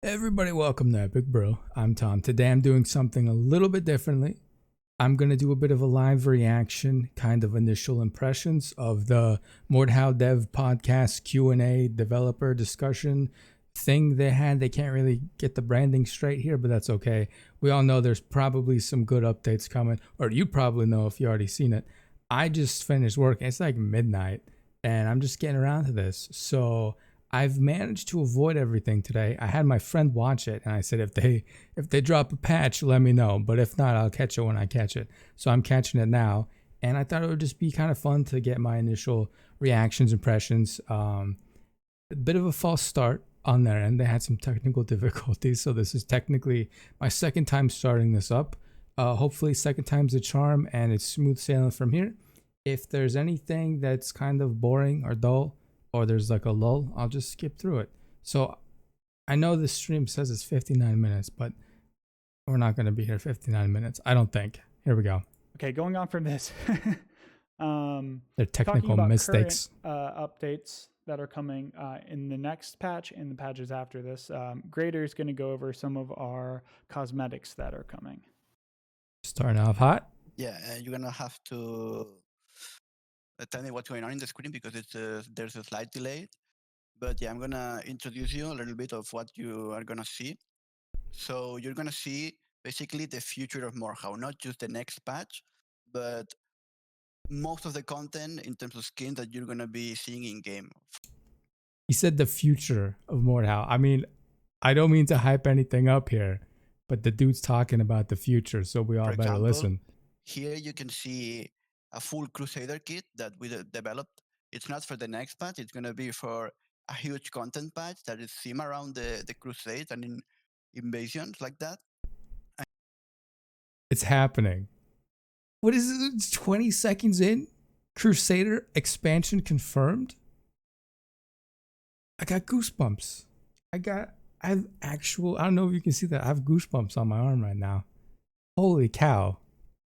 Everybody, welcome to Epic Bro. I'm Tom. Today I'm doing something a little bit differently. I'm going to do a bit of a live reaction, kind of initial impressions of the Mordhau Dev podcast Q&A developer discussion thing they had. They can't really get the branding straight here, but that's okay. We all know there's probably some good updates coming, or you probably know if you already seen it. I just finished working. It's like midnight, and I'm just getting around to this. So I've managed to avoid everything today. I had my friend watch it, and I said if they drop a patch, let me know. But if not, I'll catch it when I catch it. So I'm catching it now, and I thought it would just be kind of fun to get my initial reactions, impressions. A bit of a false start on their end. They had some technical difficulties, so this is technically my second time starting this up. Hopefully, second time's a charm, and it's smooth sailing from here. If there's anything that's kind of boring or dull, or there's like a lull, I'll just skip through it. So I know this stream says it's 59 minutes, but we're not going to be here 59 minutes. I don't think. Here we go. Okay, going on from this. They're technical about mistakes. Current, updates that are coming in the next patch and the patches after this. Grader is going to go over some of our cosmetics that are coming. Starting off hot. Yeah, you're gonna have to tell me what's going on in the screen because there's a slight delay. But yeah, I'm gonna introduce you a little bit of what you are gonna see. So you're gonna see basically the future of Mordhau, not just the next patch, but most of the content in terms of skins that you're gonna be seeing in game. He said the future of Mordhau. I mean, I don't mean to hype anything up here, but the dude's talking about the future, so we all For better example, listen. Here you can see a full Crusader kit that we developed. It's not for the next patch, it's gonna be for a huge content patch that is theme around the Crusades and in invasions like that. It's happening. What is it? It's 20 seconds in? Crusader expansion confirmed? I got goosebumps. I have actual, I don't know if you can see that. I have goosebumps on my arm right now. Holy cow.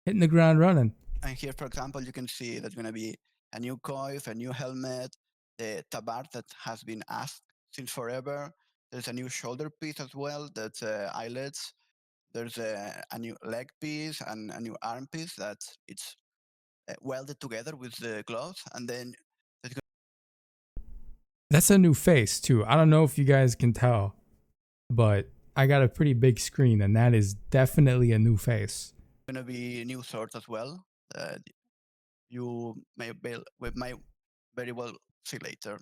Hitting the ground running. And here, for example, you can see there's gonna be a new coif, a new helmet, the tabard that has been asked since forever. There's a new shoulder piece as well, that's eyelets. There's a new leg piece and a new arm piece that it's welded together with the gloves. And then that's a new face too. I don't know if you guys can tell, but I got a pretty big screen, and that is definitely a new face. Gonna be new swords as well. You may very well see later.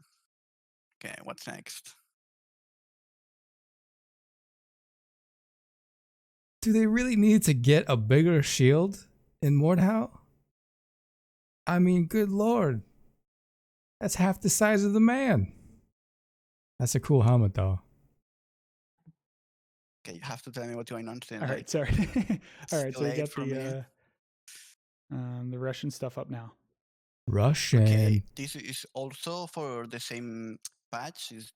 Okay, what's next? Do they really need to get a bigger shield in Mordhau? I mean, good lord. That's half the size of the man. That's a cool helmet though. Okay, you have to tell me what's going on. All right, sorry. All right, so we got the Russian stuff up now. Russian. Okay, this is also for the same patch. It's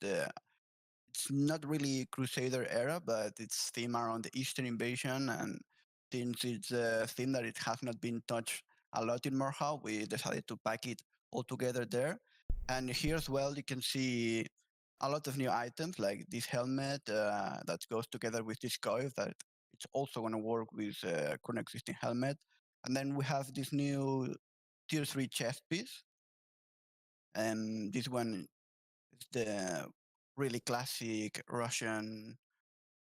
not really Crusader era, but it's theme around the Eastern invasion, and since it's a theme that it has not been touched a lot in Mordhau, we decided to pack it all together there. And here as well, you can see a lot of new items like this helmet that goes together with this coif that it's also going to work with current existing helmet. And then we have this new tier 3 chest piece. And this one is the really classic Russian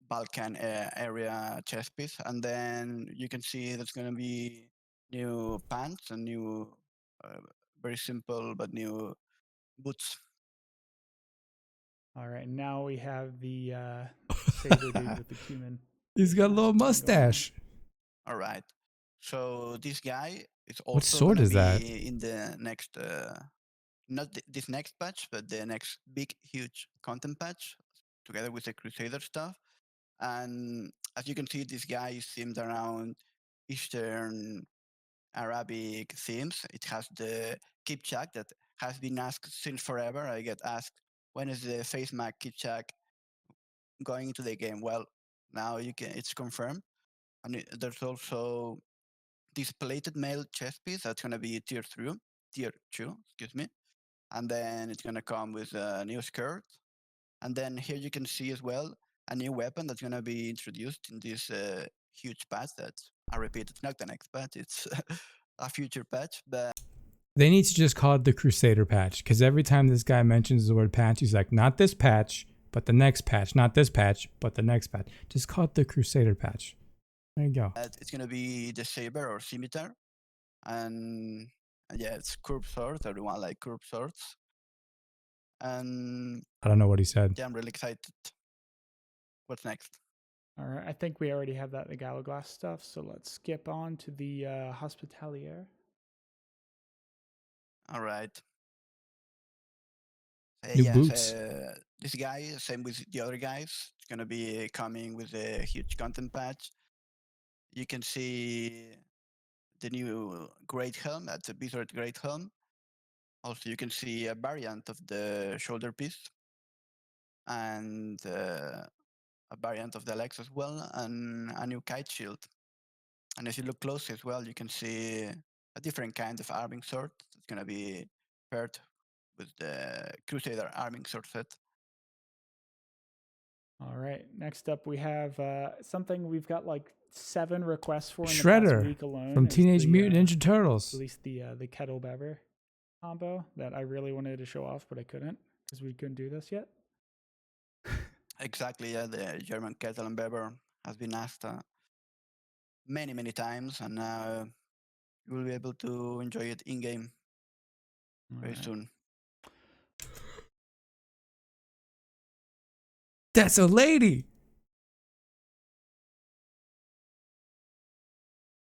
Balkan area chess piece. And then you can see there's going to be new pants and new, very simple but new boots. All right, now we have the Saber dude with the cumin. He's got a little mustache. All right. So this guy is also what sword is that? In the next, not this next patch, but the next big, huge content patch together with the Crusader stuff. And as you can see, this guy is themed around Eastern Arabic themes. It has the Kipchak that has been asked since forever. I get asked, when is the face mag Kipchak going into the game? Well, now it's confirmed. And there's also this plated mail chest piece that's going to be tier 2, excuse me. And then it's going to come with a new skirt. And then here you can see as well a new weapon that's going to be introduced in this huge patch. That I repeat, it's not the next patch; it's a future patch. But They need to just call it the Crusader patch, because every time this guy mentions the word patch, he's like, not this patch, but the next patch. Not this patch, but the next patch. Just call it the Crusader patch. There you go. it's going to be the Saber or Scimitar, and yeah, it's curved swords. Everyone like curved swords, and I don't know what he said. yeah, I'm really excited. What's next? All right, I think we already have that the Galloglass stuff, so let's skip on to the Hospitalier. All right. New Yes, boots. this guy, same with the other guys, it's gonna be coming with a huge content patch. You can see the new Great Helm, that's a Blizzard Great Helm. Also, you can see a variant of the shoulder piece and a variant of the legs as well, and a new kite shield. And if you look closely as well, you can see a different kind of arming sword. It's gonna be paired with the Crusader arming sword set. All right, next up we have something we've got like 7 requests for in the past Shredder week alone. from is Teenage the, Mutant Ninja Turtles. At least the kettle bever combo that I really wanted to show off, but I couldn't because we couldn't do this yet. Exactly, yeah. The German kettle and bever has been asked many, many times, and now you will be able to enjoy it in game very soon. That's a lady.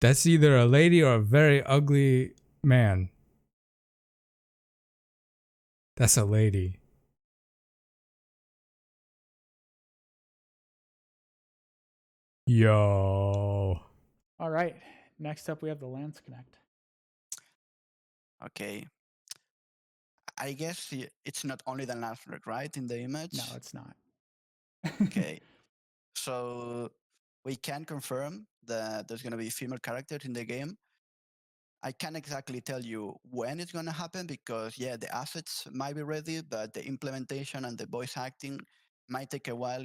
That's either a lady or a very ugly man. That's a lady. Yo. All right, next up we have the Lance Connect. Okay. I guess it's not only the Nasrid, right, in the image? No, it's not. Okay. So we can confirm that there's going to be female characters in the game. I can't exactly tell you when it's going to happen because, yeah, the assets might be ready, but the implementation and the voice acting might take a while.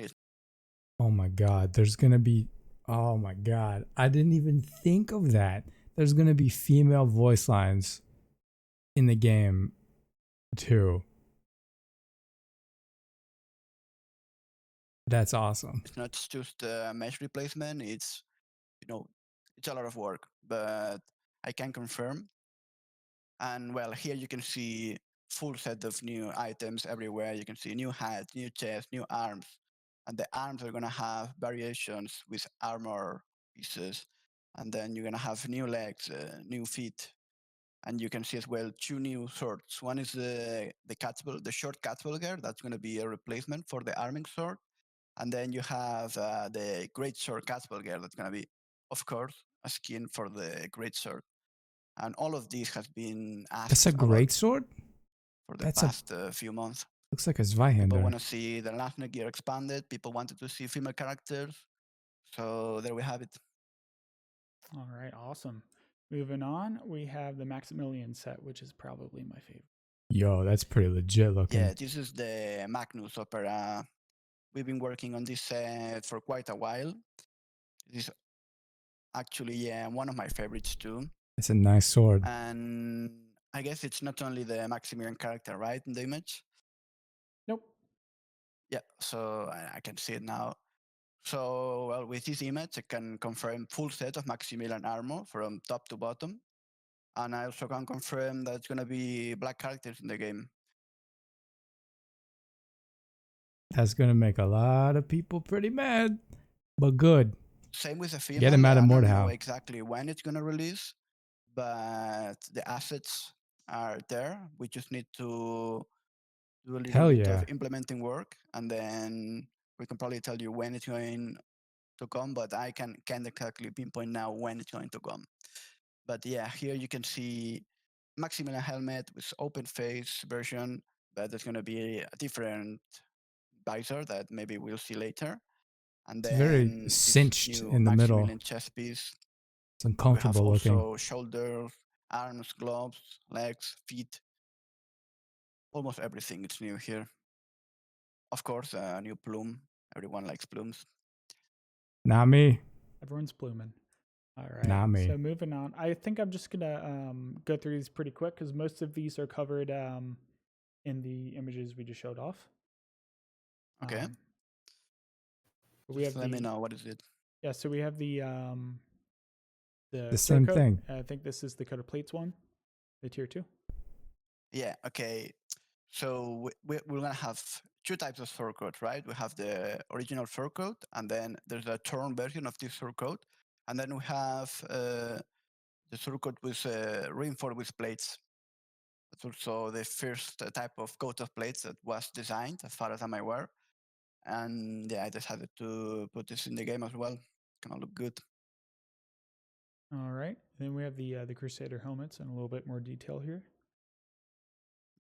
Oh my god, there's gonna be. Oh my god, I didn't even think of that. There's gonna be female voice lines in the game too. That's awesome. It's not just a mesh replacement. It's, it's a lot of work, but I can confirm. And well, here you can see full set of new items everywhere. You can see new hats, new chests, new arms. And the arms are going to have variations with armor pieces. And then you're going to have new legs, new feet. And you can see as well 2 new swords. One is the short catapulter. That's going to be a replacement for the arming sword. And then you have the great sword catapulter. That's going to be, of course, a skin for the great sword. And all of this has been asked That's a great sword? for the past few months. Looks like a Zweihander. People want to see the Lafner gear expanded. People wanted to see female characters. So there we have it. All right, awesome. Moving on, we have the Maximilian set, which is probably my favorite. Yo, that's pretty legit looking. Yeah, this is the Magnus Opera. We've been working on this set for quite a while. This is actually one of my favorites too. It's a nice sword. And I guess it's not only the Maximilian character, right, in the image? Nope. Yeah, so I can see it now. So, well, with this image, I can confirm full set of Maximilian armor from top to bottom. And I also can confirm that it's going to be black characters in the game. That's going to make a lot of people pretty mad, but good. Same with the female. Get him out of I don't know Mordhau. exactly when it's going to release, but the assets are there. We just need to do a little bit of implementing work, and then we can probably tell you when it's going to come, but I can't exactly pinpoint now when it's going to come. But yeah, here you can see Maximilian helmet with open face version, but there's going to be a different visor that maybe we'll see later. And it's then very cinched in the Maximilian middle. chest piece. It's uncomfortable we have looking. Also shoulders, arms, gloves, legs, feet. Almost everything is new here. Of course, a new plume Everyone likes plumes. Not me. Everyone's blooming. All right. Not me. So moving on. I think I'm just gonna go through these pretty quick because most of these are covered in the images we just showed off. Okay. But we have Let me know what is it. Yeah, so we have the The same coat. thing. I think this is the coat of plates one, the tier 2. Yeah. Okay. So we're gonna have two types of fur coat, right? We have the original fur coat, and then there's a torn version of this fur coat, and then we have the fur coat with reinforced with plates. That's also the first type of coat of plates that was designed, as far as I'm aware. And yeah, I decided to put this in the game as well. It's gonna look good. All right. Then we have the Crusader helmets in a little bit more detail here.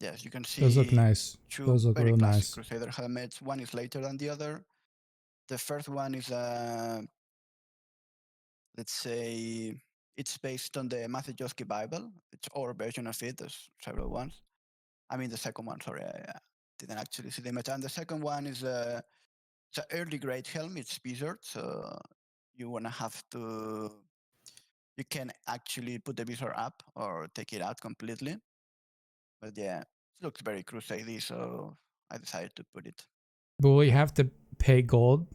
Yes, you can see Those look nice. two Those look very real classic nice. Crusader helmets. One is later than the other. The first one is let's say it's based on the Mathejowski Bible. It's our version of it. There's several ones. I mean, the second one, sorry, I didn't actually see the image. And the second one is it's an early grade helmet. It's Speeder, so you wanna have to. You can actually put the visor up or take it out completely. But yeah, it looks very Crusadey, so I decided to put it But will you have to pay gold?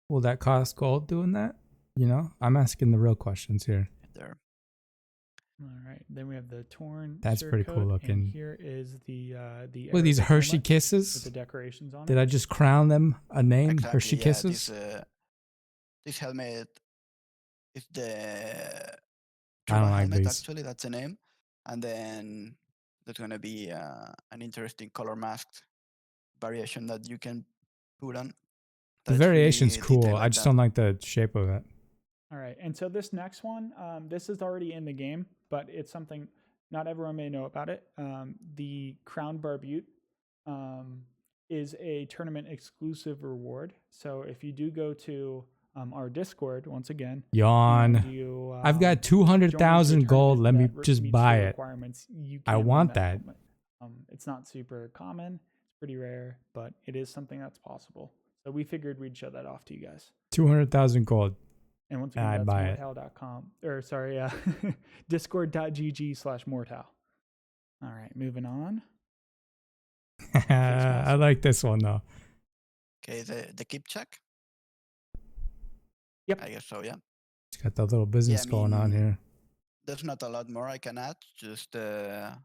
Will that cost gold doing that? You know, I'm asking the real questions here. there. All right. Then we have the torn. That's pretty cool surcoat, looking. And here is the What are these Arabic Hershey helmet with Kisses? the decorations on Did it. I just crown them a name? Exactly, Hershey yeah, Kisses? This helmet is the I don't Tuba like helmet, these. actually, that's the name. And then there's going to be an interesting color masked variation that you can put on. The That's variation's really cool. detailed I like just that. don't like the shape of it. All right. And so this next one, this is already in the game, but it's something not everyone may know about it. The Crown Barbute is a tournament exclusive reward. So if you do go to our Discord, once again, Yawn. and you, I've got join the 200,000 gold. Let me tournament that just meets buy the it. requirements, you I can win want that. helmet. It's not super common. It's pretty rare, but it is something that's possible. So we figured we'd show that off to you guys. 200,000 gold. And once again, I that's buy it. mordhau.com, or sorry, discord.gg/mordhau. All right, moving on. I like this one though. Okay, the keep check? Yep. I guess so, yeah. It's got that little business going on here. There's not a lot more I can add, just a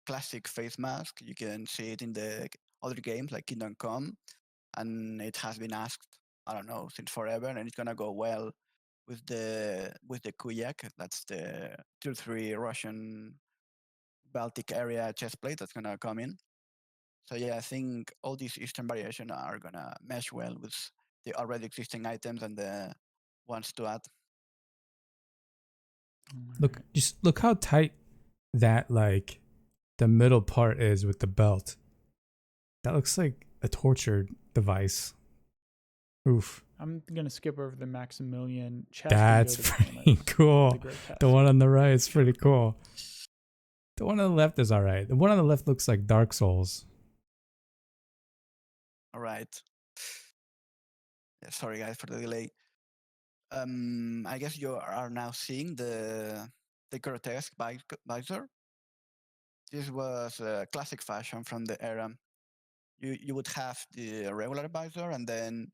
classic face mask. You can see it in the other games like Kingdom Come, and it has been asked, I don't know, since forever, and it's gonna go well with the Kuyak. That's the tier 3 Russian Baltic area chest plate that's gonna come in. So yeah, I think all these Eastern variations are gonna mesh well with the already existing items and the ones to add. Just look how tight that like the middle part is with the belt. That looks like a torture device. Oof. I'm gonna skip over the Maximilian chest. That's pretty cool. The one on the right is pretty cool. The one on the left is alright. The one on the left looks like Dark Souls. All right. Yeah, sorry guys for the delay. I guess you are now seeing the grotesque visor. This was a classic fashion from the era. You would have the regular visor, and then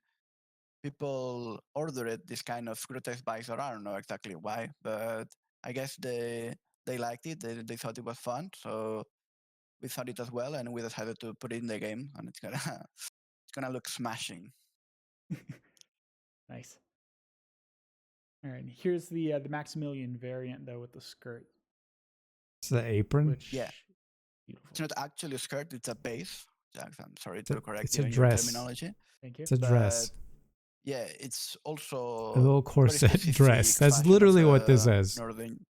people ordered this kind of grotesque visor. I don't know exactly why, but I guess they liked it. They thought it was fun, so we thought it as well, and we decided to put it in the game, and it's gonna look smashing. Nice. All right, here's the Maximilian variant though with the skirt. It's the apron. Yeah, beautiful. It's not actually a skirt; it's a base. I'm sorry to correct it's you a in dress. your terminology. Thank you. It's a dress. Yeah, it's also a little corset dress. That's literally what this is. Northern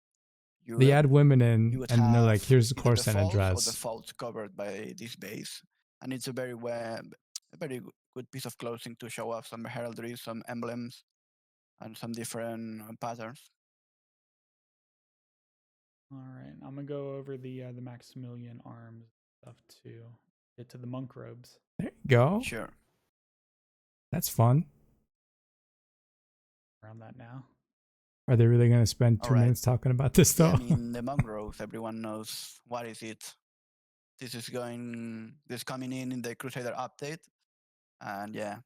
Europe. They add women in, and they're like, "Here's a corset and a dress." Or the folds covered by this base, and it's a very good piece of clothing to show off some heraldry, some emblems, and some different patterns. All right, I'm gonna go over the Maximilian arms stuff to get to the monk robes. There you go. Sure. That's fun. Around that now. Are they really going to spend 2 Alright. minutes talking about this Yeah, though? I mean, the Mongrowth, everyone knows what is it. This coming in the Crusader update. And yeah,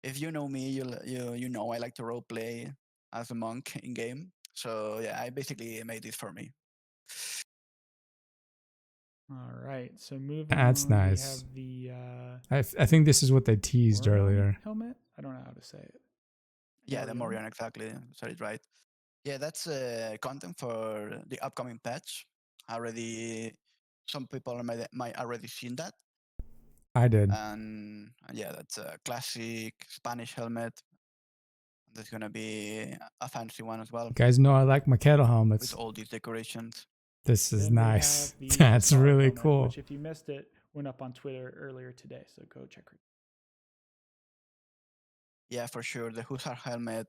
if you know me, you know I like to role play as a monk in game. So yeah, I basically made this for me. All right. So moving That's on, nice. we have the I think this is what they teased Morion earlier. helmet. I don't know how to say it. Yeah, the Morion? Morion, exactly. Sorry, right. Yeah, that's content for the upcoming patch. Some people might already seen that. I did. And yeah, that's a classic Spanish helmet. There's gonna be a fancy one as well You guys know I like my kettle with helmets. all these decorations. This is Then we nice. have the That's Hussar really helmet, cool. which if you missed it, went up on Twitter earlier today. So go check it. Yeah, for sure. The Hussar helmet,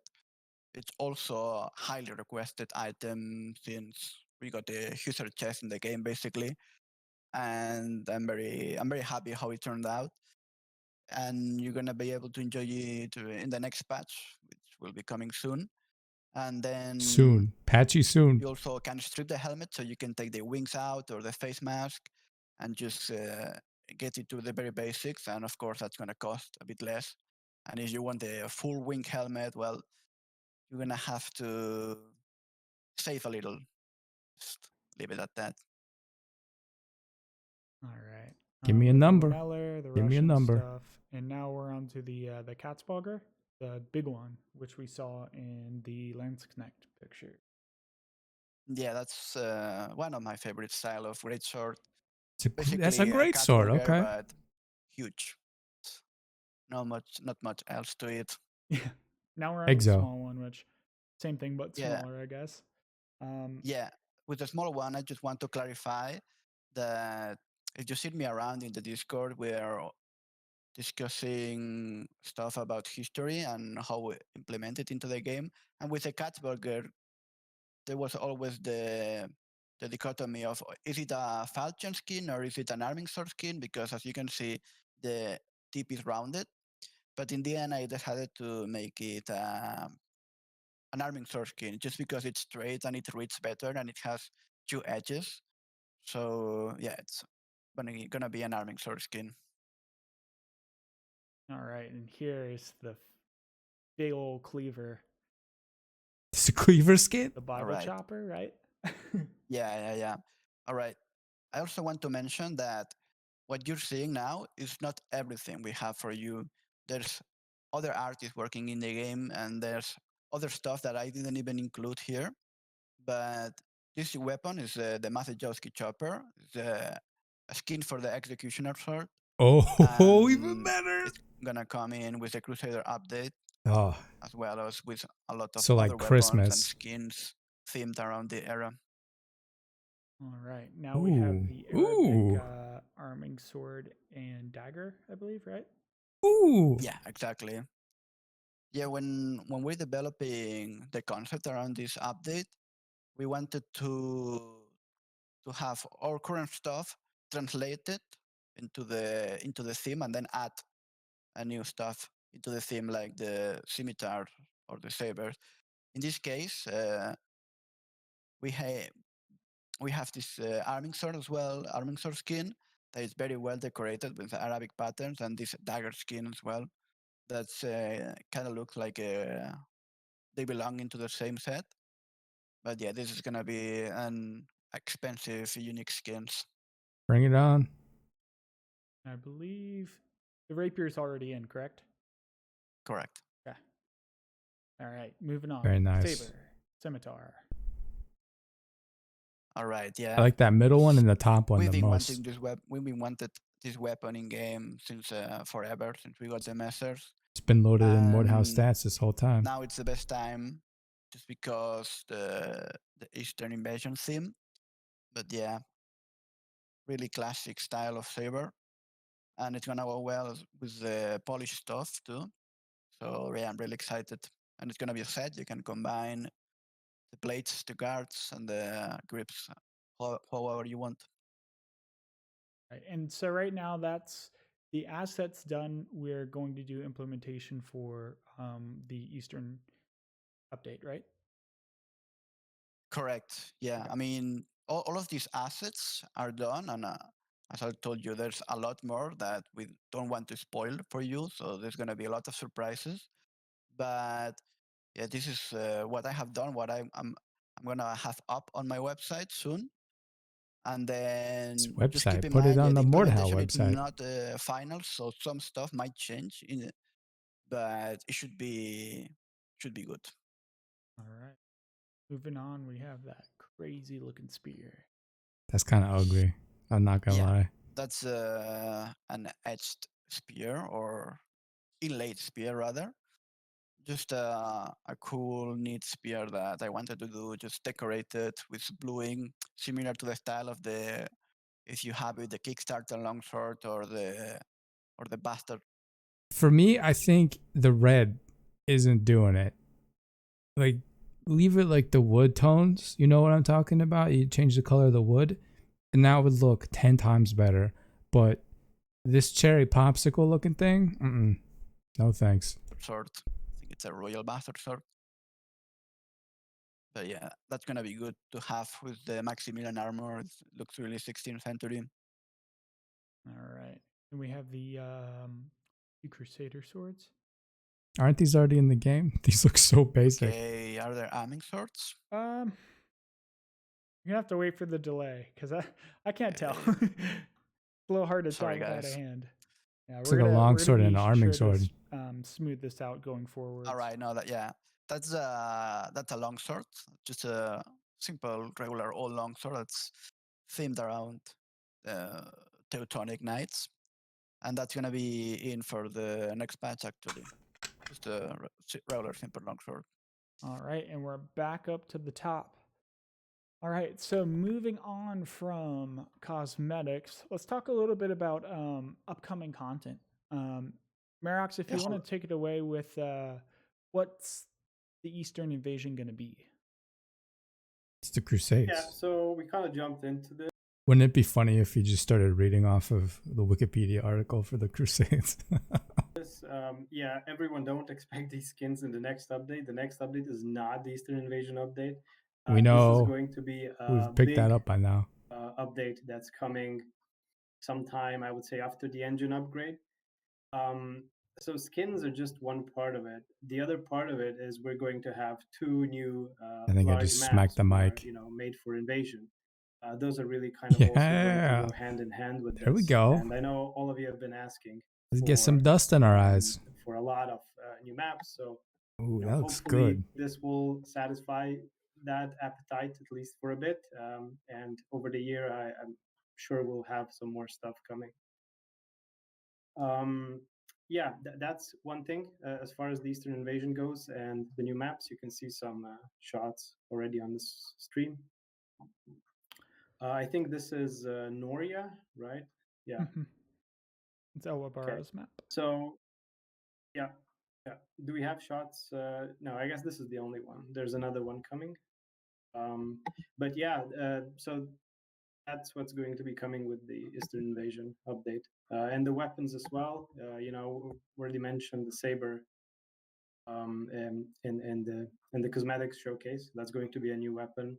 it's also a highly requested item since we got the Hussar chest in the game basically. And I'm very happy how it turned out. And you're gonna be able to enjoy it in the next patch, which will be coming soon. And then Soon. Patchy soon. you also can strip the helmet, so you can take the wings out or the face mask and just get it to the very basics. And of course, that's gonna cost a bit less. And if you want the full wing helmet, well, you're gonna have to save a little. Just leave it at that. All right. Give me a we have the number. Lameller, the Give me a Russian number. stuff, and now we're on to the Katzbalger, the big one, which we saw in the Landsknecht picture. Yeah, that's one of my favorite style of greatsword. That's a Basically great sword. Katzbalger, Okay. but huge. Not much else to it. Yeah. Now we're on to the Exo. small one, which same thing but Yeah. smaller, I guess. Yeah, with the small one, I just want to clarify that if you see me around in the Discord, we're discussing stuff about history and how we implement it into the game. And with the Katzberger, there was always the dichotomy of is it a falchion skin or is it an arming sword skin? Because as you can see, the tip is rounded. But in the end, I decided to make it an arming sword skin just because it's straight and it reads better and it has two edges. So yeah, it's gonna be an arming sword skin. All right, and here is the big old cleaver, It's a cleaver skin? the Bible right. chopper, right? Yeah. All right. I also want to mention that what you're seeing now is not everything we have for you. There's other artists working in the game, and there's other stuff that I didn't even include here. But this weapon is the Mazejowski chopper. It's a skin for the executioner sword. Oh, even And better. it's gonna come in with the Crusader update, Oh, as well as with a lot of so like other weapons and Christmas. skins themed around the era. All right, now we have Ooh. the Arabic Ooh. arming sword and dagger, I believe, right? Ooh. Yeah, exactly. Yeah, when we're developing the concept around this update, we wanted to have our current stuff translated into the theme and then add a new stuff into the theme like the Scimitar or the Saber. In this case, we have this arming sword as well, arming sword skin that is very well decorated with Arabic patterns, and this dagger skin as well. That's kind of looks like they belong into the same set. But yeah, this is gonna be an expensive, unique skins. Bring it on. I believe the rapier is already in, correct? Correct. Yeah. All right, moving on. Very nice. Saber, Scimitar. All right. Yeah. I like that middle one and the top one We've the been most. wanting this we've been wanted this weapon in game since forever, since we got the messers. It's been loaded in Mordhau And stats this whole time. now it's the best time, just because the Eastern invasion theme. But yeah, really classic style of saber, and it's gonna go well with the Polish stuff too. So yeah, I'm really excited, and it's gonna be a set. You can combine the plates, the guards, and the grips, however you want. Right. And so right now that's the assets done, we're going to do implementation for the Eastern update, right? Correct. Yeah. Okay. I mean, all of these assets are done. And as I told you, there's a lot more that we don't want to spoil for you. So there's going to be a lot of surprises. But yeah, this is what I have done, what I'm going to have up on my website soon. And This then just keep website, in put it mind, yeah, on the the Mordhau implementation is website. not final, so some stuff might change in it, but it should be good. All right. Moving on, we have that crazy looking spear. That's kind of ugly. I'm not gonna Yeah, lie. that's an edged spear or inlaid spear rather. Just a cool, neat spear that I wanted to do, just decorated with bluing, similar to the style of the, if you have it, the Kickstarter longsword or the bastard. For me, I think the red isn't doing it. Like, leave it like the wood tones. You know what I'm talking about? You change the color of the wood, and that would look 10 times better. But this cherry popsicle looking thing, no thanks. Sword. I think it's a royal bastard sword. But yeah, that's gonna be good to have with the Maximilian armor. It looks really 16th century. All right. And we have the Crusader swords. Aren't these already in the game? These look so basic. Okay, are there aiming swords? You're gonna have to wait for the delay because I can't tell. Okay. It's a little hard to Sorry, tell without a guys. hand. Yeah, It's like a long sword and an arming sword. Smooth this out going forward. All right, no, that's a long sword, just a simple, regular old long sword that's themed around Teutonic knights, and that's gonna be in for the next patch actually. Just a regular, simple long sword. All right, and we're back up to the top. All right, so moving on from cosmetics, let's talk a little bit about upcoming content. Marox, if you want to take it away with what's the Eastern invasion going to be? It's the Crusades. Yeah, so we kind of jumped into this. Wouldn't it be funny if you just started reading off of the Wikipedia article for the Crusades? Yeah, everyone don't expect these skins in the next update. The next update is not the Eastern Invasion update. We know. This is going to be We've picked that up by now. Update that's coming sometime, I would say, after the engine upgrade. So skins are just one part of it. The other part of it is we're going to have two new I think I large just maps smacked the mic. made for invasion. Those are really kind of also going to go hand in hand with this. There we go. And I know all of you have been asking. Let's get some dust in our eyes. For a lot of new maps. So ooh, that looks hopefully good. this will satisfy that appetite at least for a bit. And over the year, I'm sure we'll have some more stuff coming. Yeah, that's one thing as far as the Eastern Invasion goes, and the new maps. You can see some shots already on this stream. I think this is Noria, right? Yeah. It's Owabara's map. So, yeah. Do we have shots? No, I guess this is the only one. There's another one coming. But yeah, so that's what's going to be coming with the Eastern Invasion update. And the weapons as well. Already mentioned the Saber in the cosmetics showcase. That's going to be a new weapon,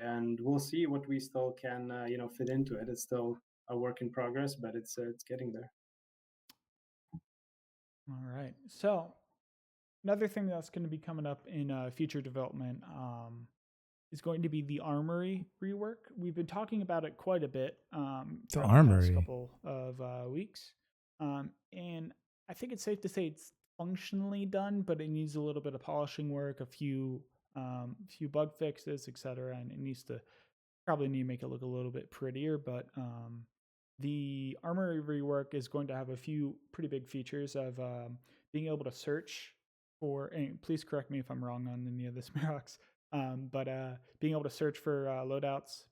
and we'll see what we still can fit into it. It's still a work in progress, but it's getting there. All right. So another thing that's going to be coming up in future development is going to be the Armory rework. We've been talking about it quite a bit the Armory. The past couple of weeks. And I think it's safe to say it's functionally done, but it needs a little bit of polishing work, a few bug fixes, etc. And it needs to probably need to make it look a little bit prettier. But the Armory rework is going to have a few pretty big features of being able to search for, and please correct me if I'm wrong on any of this, Marox, but being able to search for loadouts,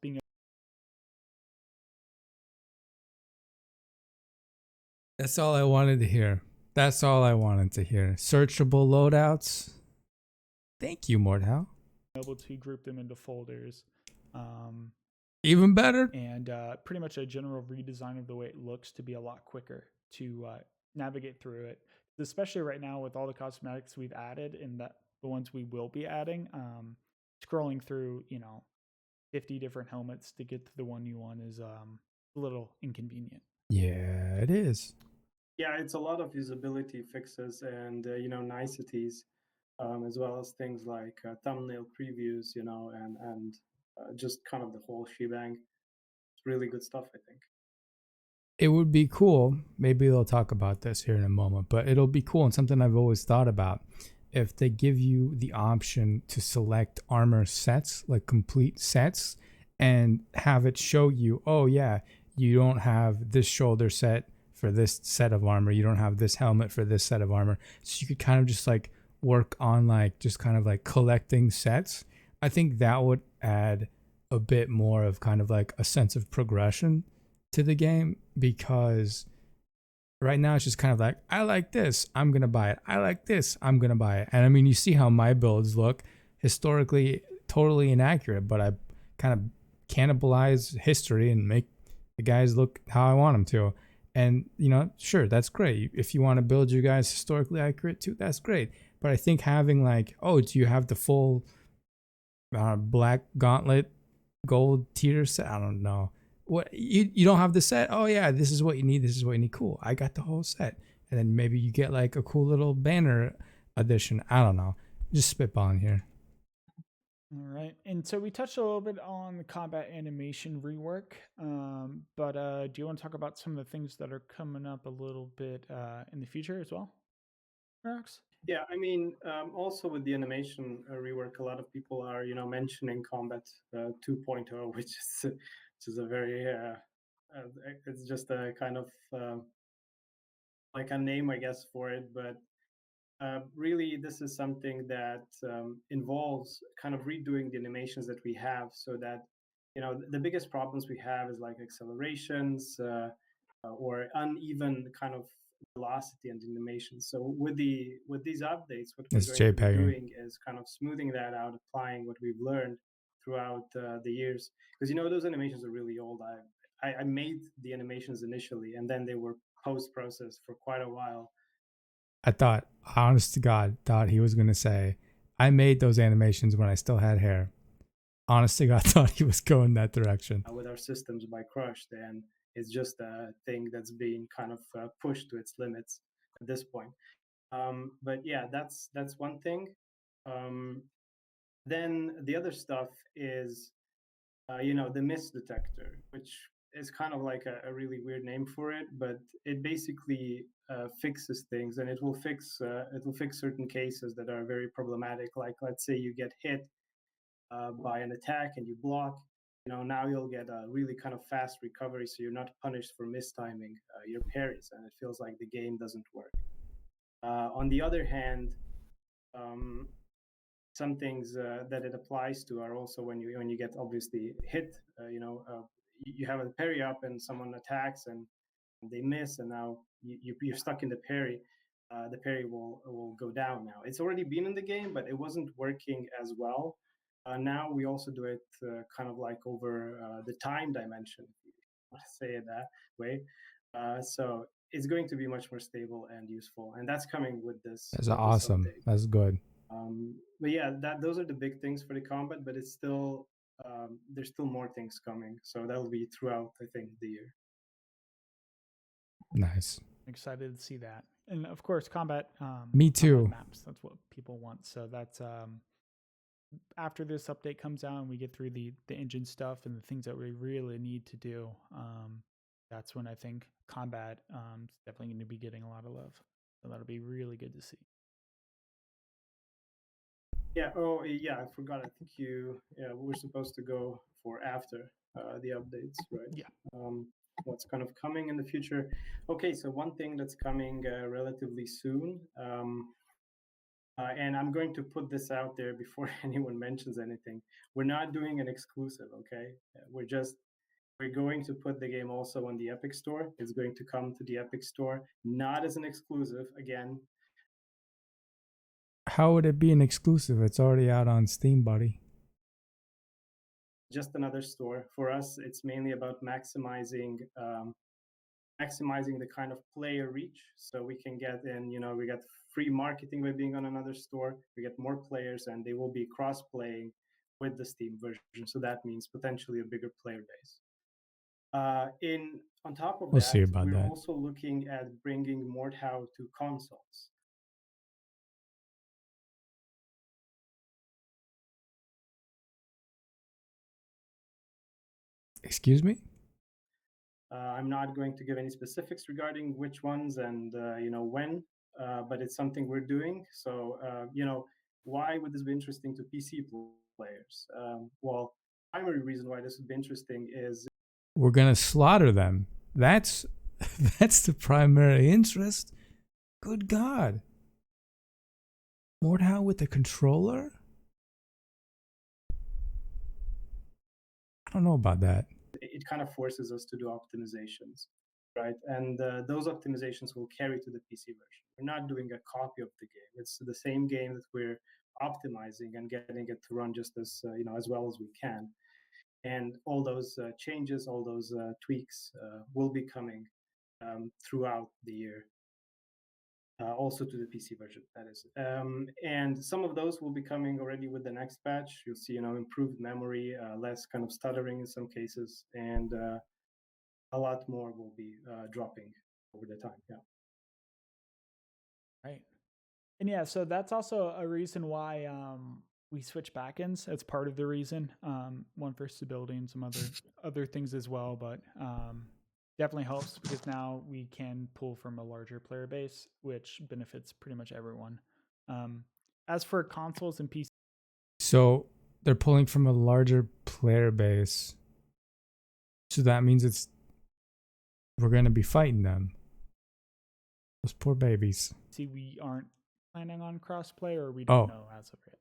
That's all I wanted to hear. That's all I wanted to hear. Searchable loadouts. Thank you, Mordhau. Able to group them into folders. Even better. And pretty much a general redesign of the way it looks to be a lot quicker to navigate through it, especially right now with all the cosmetics we've added and the ones we will be adding. Scrolling through 50 different helmets to get to the one you want is a little inconvenient. Yeah, it is. Yeah, it's a lot of usability fixes and niceties, as well as things like thumbnail previews, and just kind of the whole shebang. It's really good stuff, I think. It would be cool. Maybe they'll talk about this here in a moment, but it'll be cool and something I've always thought about. If they give you the option to select armor sets, like complete sets, and have it show you, oh yeah, you don't have this shoulder set for this set of armor, you don't have this helmet for this set of armor, so you could kind of just like work on like just kind of like collecting sets. I think that would add a bit more of kind of like a sense of progression to the game, because right now it's just kind of like, I like this, I'm gonna buy it, I like this, I'm gonna buy it. And I mean, you see how my builds look, historically totally inaccurate, but I kind of cannibalize history and make the guys look how I want them to. And sure, that's great. If you want to build your guys historically accurate too, that's great. But I think having like, oh, do you have the full black gauntlet gold tier set? I don't know. What you don't have the set? Oh yeah, this is what you need. This is what you need. Cool. I got the whole set. And then maybe you get like a cool little banner edition. I don't know. Just spitballing here. All right. And so we touched a little bit on the combat animation rework, but do you want to talk about some of the things that are coming up a little bit in the future as well, Max? Yeah, I mean, also with the animation rework, a lot of people are, mentioning Combat 2.0, which is a very, it's just a kind of like a name, I guess, for it. But really, this is something that involves kind of redoing the animations that we have, so that the biggest problems we have is like accelerations or uneven kind of velocity and animation. So with these updates, what we're It's going to be JPEG. doing is kind of smoothing that out, applying what we've learned throughout the years. Because those animations are really old. I made the animations initially, and then they were post processed for quite a while. I thought, honest to God, thought he was gonna say, I made those animations when I still had hair. Honest to God, thought he was going that direction. With our systems by Crushed, and it's just a thing that's being kind of pushed to its limits at this point. But yeah, that's one thing. Then the other stuff is, the miss detector, which is kind of like a really weird name for it, but it basically fixes things, and it will fix certain cases that are very problematic. Like, let's say you get hit by an attack and you block. Now you'll get a really kind of fast recovery, so you're not punished for mistiming your parries, and it feels like the game doesn't work. On the other hand, some things that it applies to are also when you get obviously hit. You have a parry up and someone attacks and they miss, and now you're stuck in the parry. The parry will go down. Now it's already been in the game, but it wasn't working as well. Now we also do it kind of like over the time dimension, if you want to say it that way. So it's going to be much more stable and useful, and that's coming with this. That's awesome. Update. That's good. But yeah, those are the big things for the combat, but it's still there's still more things coming, so that'll be throughout, I think, the year. Nice. Excited to see that, and of course, combat. Me too. Combat maps. That's what people want. So that's after this update comes out and we get through the engine stuff and the things that we really need to do. That's when I think combat is definitely going to be getting a lot of love. So that'll be really good to see. Yeah. Oh, yeah. I forgot. I think we're supposed to go for after the updates, right? Yeah. What's kind of coming in the future? Okay, so one thing that's coming relatively soon, and I'm going to put this out there before anyone mentions anything. We're not doing an exclusive, okay? We're going to put the game also on the Epic Store. It's going to come to the Epic Store, not as an exclusive again. How would it be an exclusive? It's already out on Steam, buddy. Just another store. For us, it's mainly about maximizing maximizing the kind of player reach, so we can get in, we get free marketing by being on another store, we get more players, and they will be cross-playing with the Steam version. So that means potentially a bigger player base. On top of We'll that, see about we're that. also looking at bringing Mordhau to consoles. Excuse me? I'm not going to give any specifics regarding which ones and when, but it's something we're doing. So why would this be interesting to PC players? Well, primary reason why this would be interesting is We're gonna slaughter them. That's the primary interest. Good God. Mordhau with the controller? I don't know about that. it kind of forces us to do optimizations, right? And those optimizations will carry to the PC version. We're not doing a copy of the game. It's the same game that we're optimizing and getting it to run just as as well as we can. And all those changes, all those tweaks will be coming throughout the year. Also to the PC version, that is. And some of those will be coming already with the next patch. You'll see, improved memory, less kind of stuttering in some cases, and a lot more will be dropping over the time. Yeah. Right. And yeah, so that's also a reason why we switch backends. That's part of the reason. One for stability and some other things as well, but definitely helps because now we can pull from a larger player base, which benefits pretty much everyone. As for consoles and PC, So they're pulling from a larger player base. So that means we're gonna be fighting them. Those poor babies. we aren't planning on crossplay, or we don't know as of yet.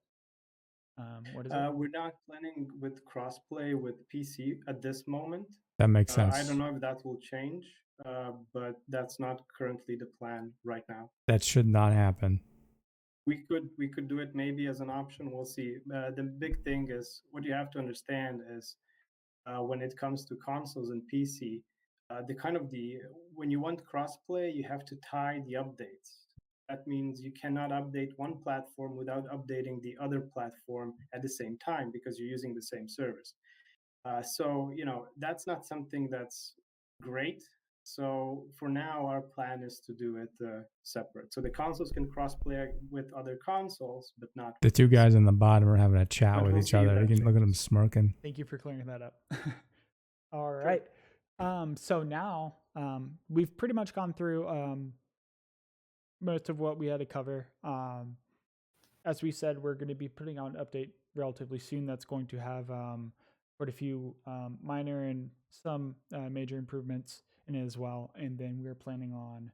What is it? We're not planning with crossplay with PC at this moment. That makes sense. I don't know if that will change, but that's not currently the plan right now. That should not happen. We could do it maybe as an option. We'll see. The big thing is what you have to understand is when it comes to consoles and PC, when you want crossplay, you have to tie the updates. That means you cannot update one platform without updating the other platform at the same time because you're using the same service. So that's not something that's great. So for now, our plan is to do it separate. So the consoles can crossplay with other consoles, but not The two guys on the bottom are having a chat But with we'll each see if other. that You can look at them changes. smirking. Thank you for clearing that up. All right. So now we've pretty much gone through most of what we had to cover. As we said, we're going to be putting out an update relatively soon that's going to have quite a few minor and some major improvements in it as well. And then we're planning on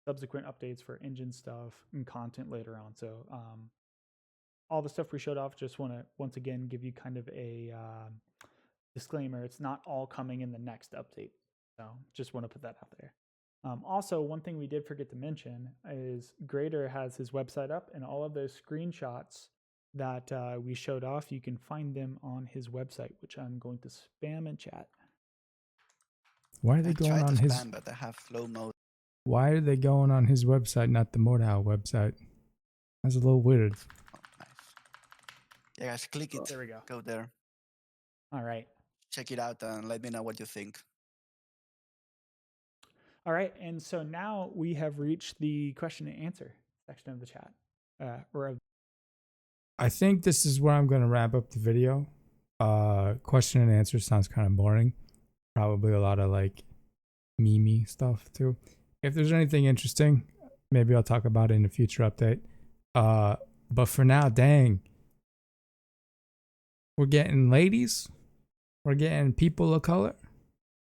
subsequent updates for engine stuff and content later on. So all the stuff we showed off, just want to once again give you kind of a disclaimer. It's not all coming in the next update. So just want to put that out there. Also, one thing we did forget to mention is Grader has his website up, and all of those screenshots that we showed off, you can find them on his website, which I'm going to spam in chat. Why are they I going tried on to his? spam, but I have slow mode. Why are they going on his website, not the Mordhau website? That's a little weird. Oh, nice. Yeah, guys, click it. There we go. Go there. All right. Check it out and let me know what you think. All right. And so now we have reached the question and answer section of the chat. I think this is where I'm going to wrap up the video. Question and answer sounds kind of boring. Probably a lot of like meme stuff too. If there's anything interesting, maybe I'll talk about it in a future update. But for now, dang. We're getting ladies. We're getting people of color.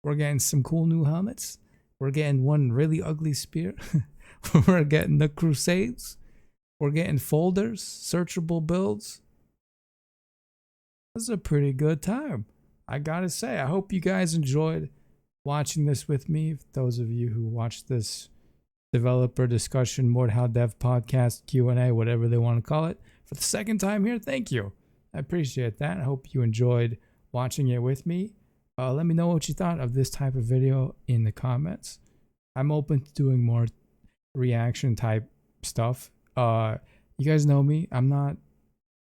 We're getting some cool new helmets. We're getting one really ugly spear. We're getting the Crusades. We're getting folders, searchable builds. This is a pretty good time. I gotta say, I hope you guys enjoyed watching this with me. Those of you who watched this developer discussion, Mordhau Dev podcast, Q&A, whatever they want to call it, for the second time here, thank you. I appreciate that. I hope you enjoyed watching it with me. Let me know what you thought of this type of video in the comments. I'm open to doing more reaction type stuff. You guys know me. I'm not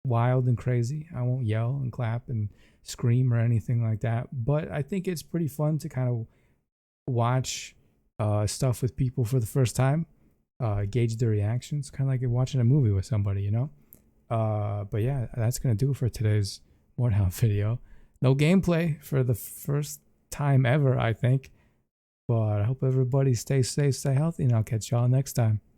wild and crazy. I won't yell and clap and scream or anything like that. But I think it's pretty fun to kind of watch stuff with people for the first time, gauge their reactions, kind of like watching a movie with somebody, you know. But yeah, that's gonna do it for today's Mordhau video. No gameplay for the first time ever, I think. But I hope everybody stays safe, stay healthy, and I'll catch y'all next time.